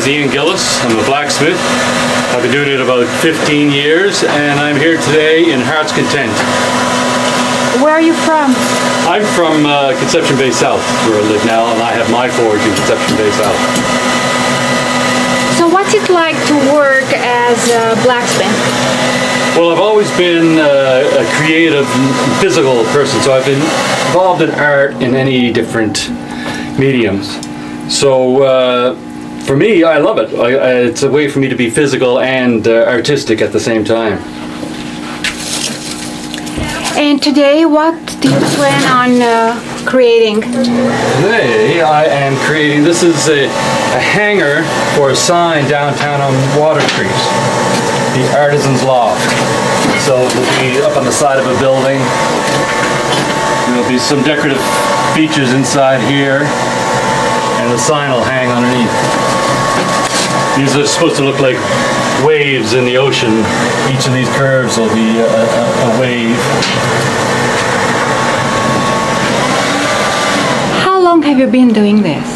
is Ian Gillies. I'm a blacksmith. I've been doing it about 15 years, and I'm here today in Hearts Content. Where are you from? I'm from Conception Bay South, where I live now, and I have my forge in Conception Bay South. So what's it like to work as a blacksmith? Well, I've always been a creative, physical person, so I've been involved in art in any different mediums. So for me, I love it. It's a way for me to be physical and artistic at the same time. And today, what do you plan on creating? Today I am creating, this is a hanger for a sign downtown on Water Street, the Artisan's Loft. So it'll be up on the side of a building. There'll be some decorative features inside here, and the sign will hang underneath. These are supposed to look like waves in the ocean. Each of these curves will be a wave. How long have you been doing this?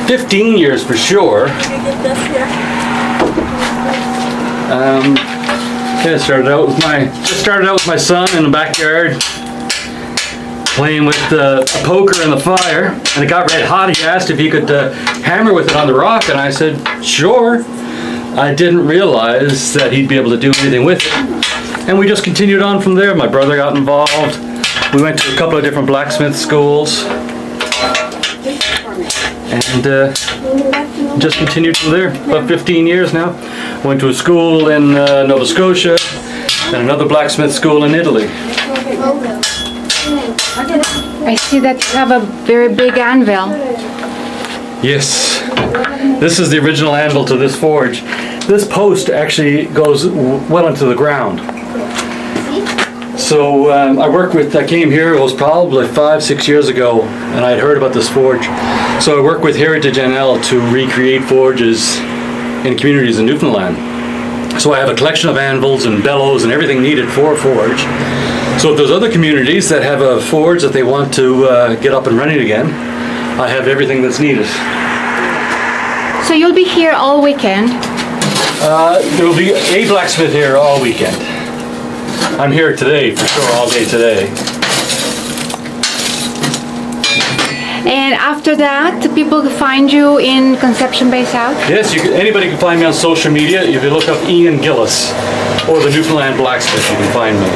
15 years for sure. Yeah, started out with my son in the backyard, playing with the poker and the fire, and it got red hot. He asked if he could hammer with it on the rock, and I said, sure. I didn't realize that he'd be able to do anything with it. And we just continued on from there. My brother got involved. We went to a couple of different blacksmith schools, and just continued from there. About 15 years now. Went to a school in Nova Scotia, and another blacksmith school in Italy. I see that you have a very big anvil. Yes, this is the original anvil to this forge. This post actually goes well into the ground. So I came here, it was probably 5-6 years ago, and I had heard about this forge. So I work with Heritage NL to recreate forges in communities in Newfoundland. So I have a collection of anvils and bellows and everything needed for a forge. So if there's other communities that have a forge that they want to get up and running again, I have everything that's needed. So you'll be here all weekend? There will be a blacksmith here all weekend. I'm here today, for sure, all day today. And after that, people can find you in Conception Bay South? Yes, anybody can find me on social media. If you look up Ian Gillies or the Newfoundland Blacksmith, you can find me.